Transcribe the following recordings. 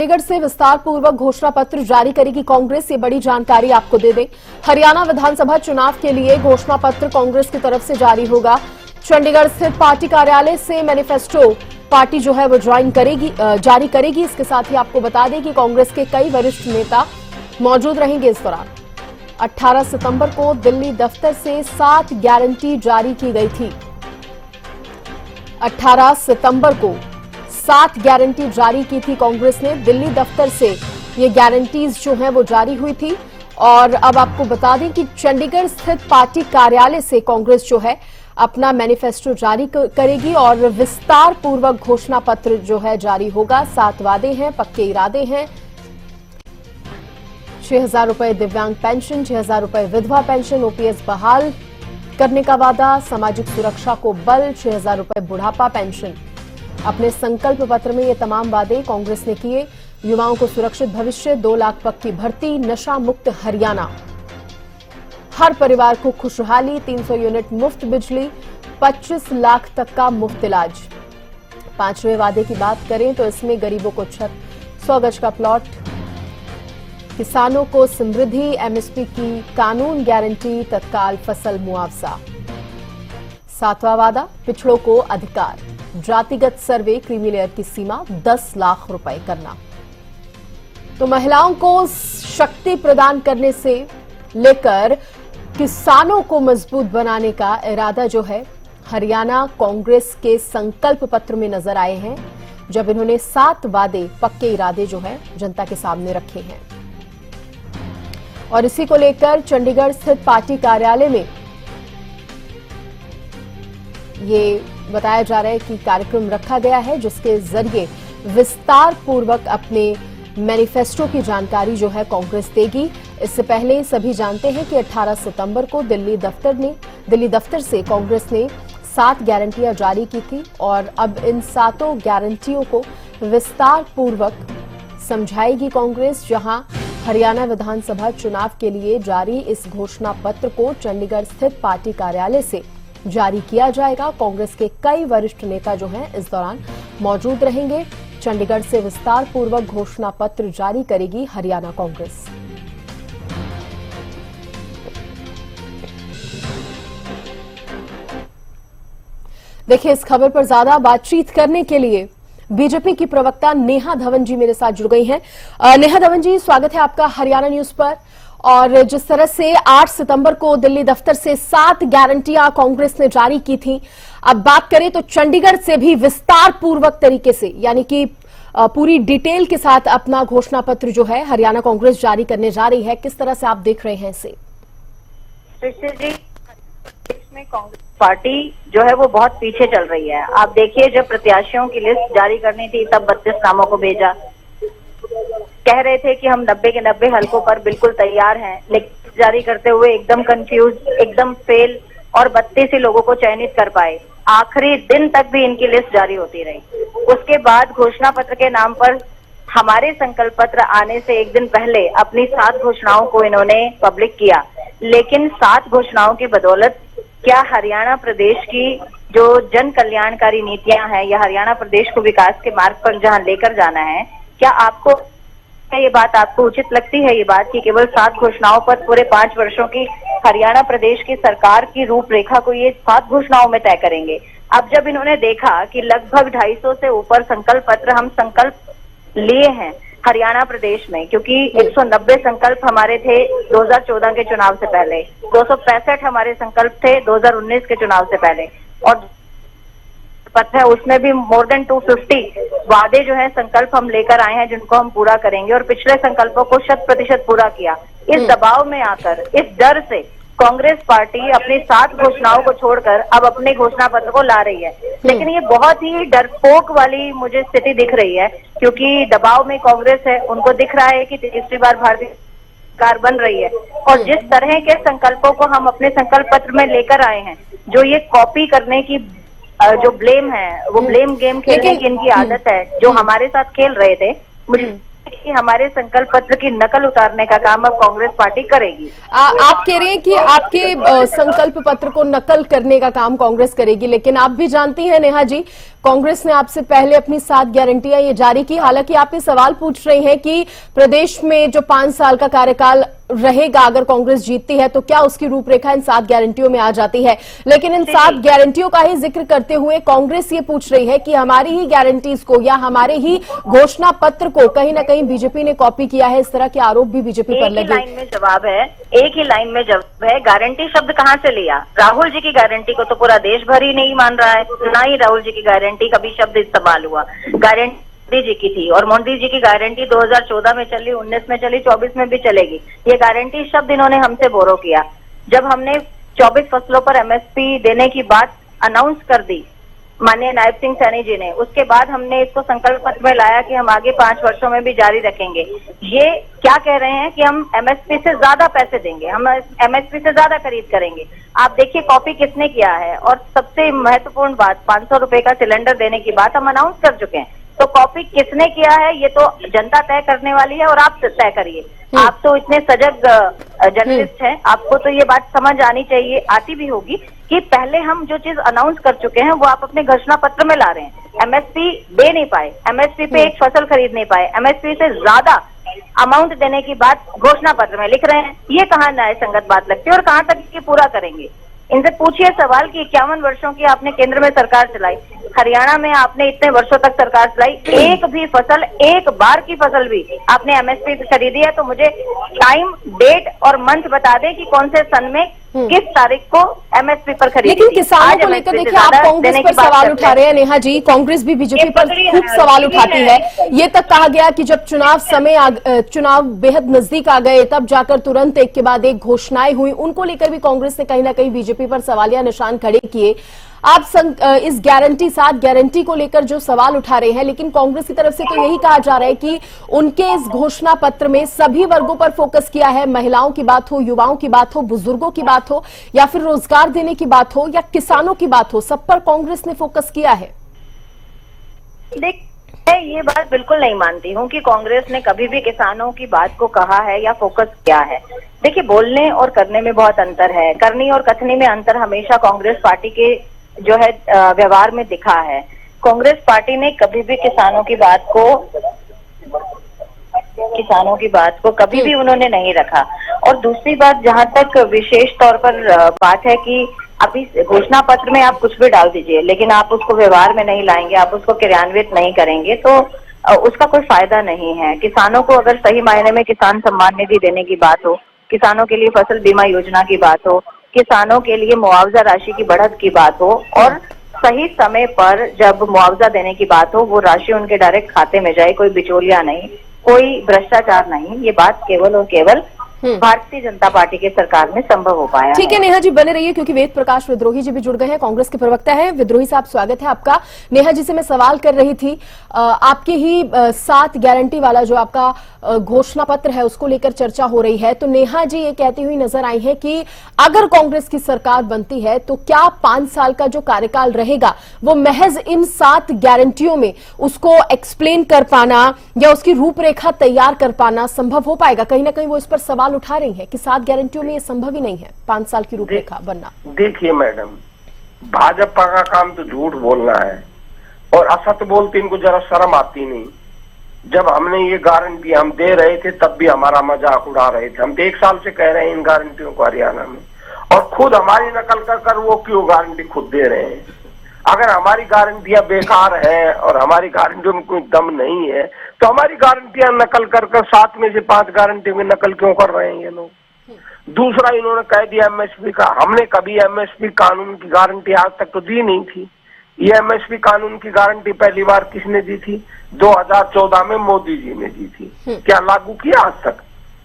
चंडीगढ़ से विस्तार पूर्वक घोषणा पत्र जारी करेगी कांग्रेस। ये बड़ी जानकारी आपको दे दें। हरियाणा विधानसभा चुनाव के लिए घोषणा पत्र कांग्रेस की तरफ से जारी होगा। चंडीगढ़ स्थित पार्टी कार्यालय से मैनिफेस्टो पार्टी जो है वो जारी करेगी। इसके साथ ही आपको बता दें कि कांग्रेस के कई वरिष्ठ नेता मौजूद रहेंगे इस दौरान। 18 सितंबर को दिल्ली दफ्तर से 7 गारंटी जारी की गई थी। 18 सितंबर को 7 गारंटी जारी की थी कांग्रेस ने। दिल्ली दफ्तर से ये गारंटीज जो हैं वो जारी हुई थी। और अब आपको बता दें कि चंडीगढ़ स्थित पार्टी कार्यालय से कांग्रेस जो है अपना मैनिफेस्टो जारी करेगी और विस्तार पूर्वक घोषणा पत्र जो है जारी होगा। 7 वादे हैं, पक्के इरादे हैं। 6,000 रुपए दिव्यांग पेंशन, 6,000 रुपए विधवा पेंशन, ओपीएस बहाल करने का वादा, सामाजिक सुरक्षा को बल, 6,000 रुपए बुढ़ापा पेंशन। अपने संकल्प पत्र में ये तमाम वादे कांग्रेस ने किए। युवाओं को सुरक्षित भविष्य, 2 लाख पक्की भर्ती, नशा मुक्त हरियाणा, हर परिवार को खुशहाली, 300 यूनिट मुफ्त बिजली, 25 लाख तक का मुफ्त इलाज। 5वें वादे की बात करें तो इसमें गरीबों को छत, 100 गज का प्लॉट, किसानों को समृद्धि, एमएसपी की कानून गारंटी, तत्काल फसल मुआवजा। 7वां वादा पिछड़ों को अधिकार, जातिगत सर्वे, क्रीमी लेयर की सीमा 10 लाख रुपए करना। तो महिलाओं को शक्ति प्रदान करने से लेकर किसानों को मजबूत बनाने का इरादा जो है हरियाणा कांग्रेस के संकल्प पत्र में नजर आए हैं, जब इन्होंने 7 वादे, पक्के इरादे जो है जनता के सामने रखे हैं। और इसी को लेकर चंडीगढ़ स्थित पार्टी कार्यालय में ये बताया जा रहा है कि कार्यक्रम रखा गया है, जिसके जरिए विस्तार पूर्वक अपने मैनिफेस्टो की जानकारी जो है कांग्रेस देगी। इससे पहले सभी जानते हैं कि 18 सितंबर को दिल्ली दफ्तर से कांग्रेस ने 7 गारंटियां जारी की थी और अब इन 7 गारंटियों को विस्तार पूर्वक समझाएगी कांग्रेस। जहां हरियाणा विधानसभा चुनाव के लिए जारी इस घोषणा पत्र को चंडीगढ़ स्थित पार्टी कार्यालय से जारी किया जाएगा। कांग्रेस के कई वरिष्ठ नेता जो हैं इस दौरान मौजूद रहेंगे। चंडीगढ़ से विस्तार पूर्वक घोषणा पत्र जारी करेगी हरियाणा कांग्रेस। देखिए, इस खबर पर ज्यादा बातचीत करने के लिए बीजेपी की प्रवक्ता नेहा धवन जी मेरे साथ जुड़ गई हैं। नेहा धवन जी, स्वागत है आपका हरियाणा न्यूज पर। और जिस तरह से 8 सितंबर को दिल्ली दफ्तर से 7 गारंटियां कांग्रेस ने जारी की थी, अब बात करें तो चंडीगढ़ से भी विस्तार पूर्वक तरीके से, यानी कि पूरी डिटेल के साथ अपना घोषणा पत्र जो है हरियाणा कांग्रेस जारी करने जा रही है। किस तरह से आप देख रहे हैं इसे? इसमें कांग्रेस पार्टी जो है वो बहुत पीछे चल रही है। आप देखिए, जब प्रत्याशियों की लिस्ट जारी करनी थी तब 32 नामों को भेजा। कह रहे थे कि हम 90 के 90 हलकों पर बिल्कुल तैयार हैं, लेकिन जारी करते हुए एकदम कंफ्यूज, एकदम फेल और 32 ही लोगों को चयनित कर पाए। आखिरी दिन तक भी इनकी लिस्ट जारी होती रही। उसके बाद घोषणा पत्र के नाम पर हमारे संकल्प पत्र आने से एक दिन पहले अपनी 7 घोषणाओं को इन्होंने पब्लिक किया। लेकिन 7 घोषणाओं की बदौलत क्या हरियाणा प्रदेश की जो जन कल्याणकारी नीतियां हैं या हरियाणा प्रदेश को विकास के मार्ग पर जहां लेकर जाना है, क्या आपको ये बात आपको उचित लगती है? ये बात कि केवल 7 घोषणाओं पर पूरे 5 वर्षों की हरियाणा प्रदेश की सरकार की रूपरेखा को ये 7 घोषणाओं में तय करेंगे। अब जब इन्होंने देखा कि लगभग 250 से ऊपर संकल्प पत्र हम संकल्प लिए हैं हरियाणा प्रदेश में, क्योंकि 190 संकल्प हमारे थे 2014 के चुनाव से पहले, 265 हमारे संकल्प थे 2019 के चुनाव से पहले, और पत्र है उसमें भी मोर देन 250 वादे जो है संकल्प हम लेकर आए हैं जिनको हम पूरा करेंगे, और पिछले संकल्पों को 100% पूरा किया। इस दबाव में आकर, इस डर से कांग्रेस पार्टी अपनी 7 घोषणाओं को छोड़कर अब अपने घोषणा पत्र को ला रही है। लेकिन ये बहुत ही डरपोक वाली मुझे स्थिति दिख रही है, क्योंकि दबाव में कांग्रेस है। उनको दिख रहा है कि तीसरी बार भारतीय सरकार बन रही है, और जिस तरह के संकल्पों को हम अपने संकल्प पत्र में लेकर आए हैं, जो ये कॉपी करने की जो ब्लेम है, वो ब्लेम गेम खेलने की इनकी आदत है, जो हमारे साथ खेल रहे थे। मुझे कि हमारे संकल्प पत्र की नकल उतारने का काम अब कांग्रेस पार्टी करेगी। आप कह रहे हैं कि आपके संकल्प पत्र को नकल करने का काम कांग्रेस करेगी, लेकिन आप भी जानती हैं नेहा जी, कांग्रेस ने आपसे पहले अपनी 7 गारंटियां ये जारी की। हालांकि आप ये सवाल पूछ रहे हैं कि प्रदेश में जो 5 साल का कार्यकाल रहेगा, अगर कांग्रेस जीतती है तो क्या उसकी रूपरेखा इन 7 गारंटियों में आ जाती है। लेकिन इन 7 गारंटियों का ही जिक्र करते हुए कांग्रेस ये पूछ रही है कि हमारी ही गारंटीज को या हमारे ही घोषणा पत्र को कहीं ना कहीं बीजेपी ने कॉपी किया है। इस तरह के आरोप भी बीजेपी पर लगे। लाइन में जवाब है, एक ही लाइन में जवाब है। गारंटी शब्द कहाँ से लिया? राहुल जी की गारंटी को तो पूरा देश भर ही नहीं मान रहा है, ना ही राहुल जी की गारंटी कभी शब्द इस्तेमाल हुआ। गारंटी मोदी जी की थी और मोदी जी की गारंटी 2014 में चली, 19 में चली, 24 में भी चलेगी। ये गारंटी शब्द इन्होंने हमसे बोरो किया। जब हमने 24 फसलों पर एमएसपी देने की बात अनाउंस कर दी माननीय नायब सिंह सैनी जी ने, उसके बाद हमने इसको संकल्प पत्र में लाया कि हम आगे 5 वर्षों में भी जारी रखेंगे। ये क्या कह रहे हैं कि हम एमएसपी से ज्यादा पैसे देंगे, हम एमएसपी से ज्यादा खरीद करेंगे। आप देखिए कॉपी किसने किया है। और सबसे महत्वपूर्ण बात, 500 रुपए का सिलेंडर देने की बात हम अनाउंस कर चुके हैं। तो कॉपी किसने किया है ये तो जनता तय करने वाली है और आप तय करिए। आप तो इतने सजग जर्नलिस्ट हैं, आपको तो ये बात समझ आनी चाहिए, आती भी होगी कि पहले हम जो चीज अनाउंस कर चुके हैं वो आप अपने घोषणा पत्र में ला रहे हैं। एमएसपी दे नहीं पाए, एमएसपी पे एक फसल खरीद नहीं पाए, एमएसपी से ज्यादा अमाउंट देने की बात घोषणा पत्र में लिख रहे हैं। ये कहाँ न्याय संगत बात लगती है और कहाँ तक ये पूरा करेंगे? इनसे पूछिए सवाल कि 51 वर्षों की आपने केंद्र में सरकार चलाई, हरियाणा में आपने इतने वर्षों तक सरकार चलाई, एक भी फसल, एक बार की फसल भी आपने एमएसपी पे खरीदी है? तो मुझे टाइम, डेट और मंथ बता दें कि कौन से सन में किस तारीख को एमएसपी पर खरीदी। लेकिन किसानों को लेकर देखिए आप कांग्रेस पर सवाल उठा रहे हैं नेहा जी, कांग्रेस भी बीजेपी पर खूब सवाल उठाती है। ये तक कहा गया कि जब चुनाव बेहद नजदीक आ गए तब जाकर तुरंत एक के बाद एक घोषणाएं हुई, उनको लेकर भी कांग्रेस ने कहीं ना कहीं बीजेपी पर सवालिया निशान खड़े किए। आप इस गारंटी 7 गारंटी को लेकर जो सवाल उठा रहे हैं, लेकिन कांग्रेस की तरफ से तो यही कहा जा रहा है कि उनके इस घोषणा पत्र में सभी वर्गों पर फोकस किया है। महिलाओं की बात हो, युवाओं की बात हो, बुजुर्गों की बात हो या फिर रोजगार देने की बात हो या किसानों की बात हो, सब पर कांग्रेस ने फोकस किया है। मैं ये बात बिल्कुल नहीं मानती हूँ कि कांग्रेस ने कभी भी किसानों की बात को कहा है या फोकस किया है। देखिए, बोलने और करने में बहुत अंतर है, करनी और कथनी में अंतर हमेशा कांग्रेस पार्टी के जो है व्यवहार में दिखा है। कांग्रेस पार्टी ने कभी भी किसानों की बात को कभी भी उन्होंने नहीं रखा। और दूसरी बात, जहां तक विशेष तौर पर बात है कि अभी घोषणा पत्र में आप कुछ भी डाल दीजिए, लेकिन आप उसको व्यवहार में नहीं लाएंगे, आप उसको क्रियान्वित नहीं करेंगे तो उसका कोई फायदा नहीं है। किसानों को अगर सही मायने में किसान सम्मान निधि देने की बात हो, किसानों के लिए फसल बीमा योजना की बात हो, किसानों के लिए मुआवजा राशि की बढ़त की बात हो और सही समय पर जब मुआवजा देने की बात हो वो राशि उनके डायरेक्ट खाते में जाए, कोई बिचौलिया नहीं, कोई भ्रष्टाचार नहीं, ये बात केवल और केवल भारतीय जनता पार्टी के सरकार में संभव हो पाया। ठीक है नेहा जी, बने रहिए क्योंकि वेद प्रकाश विद्रोही जी भी जुड़ गए हैं, कांग्रेस के प्रवक्ता है। विद्रोही साहब, स्वागत है आपका। नेहा जी से मैं सवाल कर रही थी, आपकी ही 7 गारंटी वाला जो आपका घोषणा पत्र है उसको लेकर चर्चा हो रही है। तो नेहा जी ये कहती हुई नजर आई है कि अगर कांग्रेस की सरकार बनती है तो क्या 5 साल का जो कार्यकाल रहेगा वो महज इन 7 गारंटियों में उसको एक्सप्लेन कर पाना या उसकी रूपरेखा तैयार कर पाना संभव हो पाएगा? कहीं ना कहीं वो इस पर सवाल उठा रही है कि 7 गारंटियों में ये संभव ही नहीं है 5 साल की रूपरेखा बनना। देखिए मैडम, भाजपा का काम तो झूठ बोलना है और असत्य बोलते इनको जरा शर्म आती नहीं। जब हमने ये गारंटी हम दे रहे थे तब भी हमारा मजाक उड़ा रहे थे। हम तो 1 साल से कह रहे हैं इन गारंटियों को हरियाणा में, और खुद हमारी नकल कर वो क्यों गारंटी खुद दे रहे हैं? अगर हमारी गारंटियां बेकार है और हमारी गारंटियों में कोई दम नहीं है तो हमारी गारंटियां नकल कर 7 में से 5 गारंटी में नकल क्यों कर रहे हैं ये लोग? दूसरा, इन्होंने कह दिया एमएसपी का। हमने कभी एमएसपी कानून की गारंटी आज तक तो दी नहीं थी। ये एमएसपी कानून की गारंटी पहली बार किसने दी थी? 2014 में मोदी जी ने दी थी। क्या लागू किया आज तक?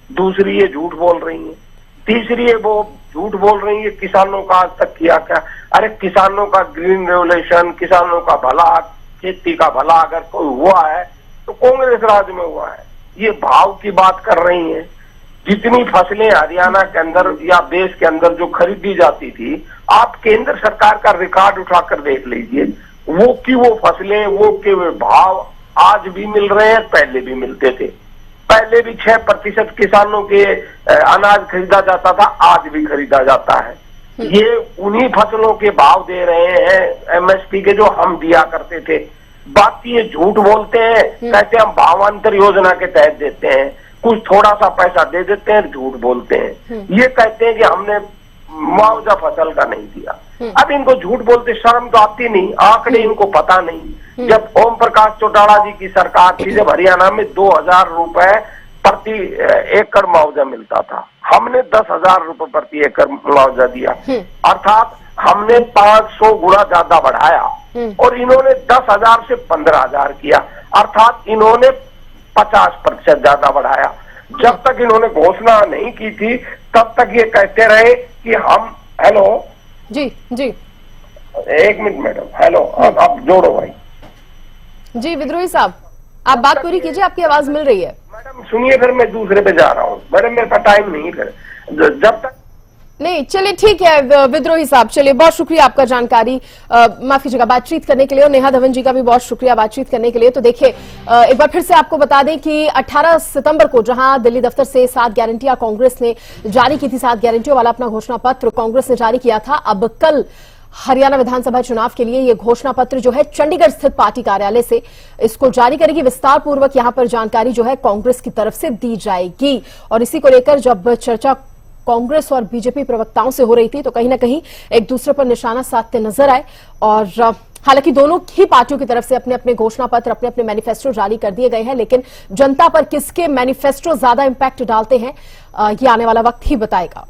दूसरी, ये झूठ बोल रही है। तीसरी, ये वो झूठ बोल रही है किसानों का आज तक किया क्या? अरे किसानों का ग्रीन रेवोल्यूशन, किसानों का भला, खेती का भला अगर कोई हुआ है तो कांग्रेस राज में हुआ है। ये भाव की बात कर रही है। जितनी फसलें हरियाणा के अंदर या देश के अंदर जो खरीदी जाती थी, आप केंद्र सरकार का रिकॉर्ड उठाकर देख लीजिए, वो की वो फसलें, वो के भाव आज भी मिल रहे हैं, पहले भी मिलते थे। पहले भी 6% किसानों के अनाज खरीदा जाता था, आज भी खरीदा जाता है। ये उन्हीं फसलों के भाव दे रहे हैं एमएसपी के जो हम दिया करते थे। बात ये झूठ बोलते हैं, कहते हैं हम भावांतर योजना के तहत देते हैं, कुछ थोड़ा सा पैसा दे देते हैं, झूठ बोलते हैं। ये कहते हैं कि हमने मुआवजा फसल का नहीं दिया। अब इनको झूठ बोलते शर्म तो आती नहीं, आंकड़े इनको पता नहीं। जब ओम प्रकाश चौटाला जी की सरकार थी, जब हरियाणा में 2000 रुपए प्रति एकड़ मुआवजा मिलता था, हमने 10,000 रुपए प्रति एकड़ मुआवजा दिया, अर्थात हमने 500 गुना ज्यादा बढ़ाया। और इन्होंने 10,000 से 15,000 किया, अर्थात इन्होंने 50% ज्यादा बढ़ाया। जब तक इन्होंने घोषणा नहीं की थी तब तक ये कहते रहे कि हम हेलो जी जी एक मिनट मैडम, हेलो आप जोड़ो भाई जी। विद्रोही साहब आप बात पूरी कीजिए, आपकी आवाज मिल रही है। मैडम सुनिए, फिर मैं दूसरे पे जा रहा हूँ मैडम, मेरे पास टाइम नहीं। फिर जब तक नहीं, चलिए ठीक है विद्रोही साहब, चलिए बहुत शुक्रिया आपका जानकारी, माफ कीजिएगा, बातचीत करने के लिए। और नेहा धवन जी का भी बहुत शुक्रिया बातचीत करने के लिए। तो देखिए एक बार फिर से आपको बता दें कि 18 सितंबर को जहां दिल्ली दफ्तर से 7 गारंटियां कांग्रेस ने जारी की थी, 7 गारंटियों वाला अपना घोषणा पत्र कांग्रेस ने जारी किया था। अब कल हरियाणा विधानसभा चुनाव के लिए ये घोषणा पत्र जो है चंडीगढ़ स्थित पार्टी कार्यालय से इसको जारी करेगी। विस्तार पूर्वक यहां पर जानकारी जो है कांग्रेस की तरफ से दी जाएगी। और इसी को लेकर जब चर्चा कांग्रेस और बीजेपी प्रवक्ताओं से हो रही थी तो कहीं ना कहीं एक दूसरे पर निशाना साधते नजर आए। और हालांकि दोनों ही पार्टियों की तरफ से अपने अपने घोषणा पत्र, अपने अपने मैनिफेस्टो जारी कर दिए गए हैं, लेकिन जनता पर किसके मैनिफेस्टो ज्यादा इंपैक्ट डालते हैं ये आने वाला वक्त ही बताएगा।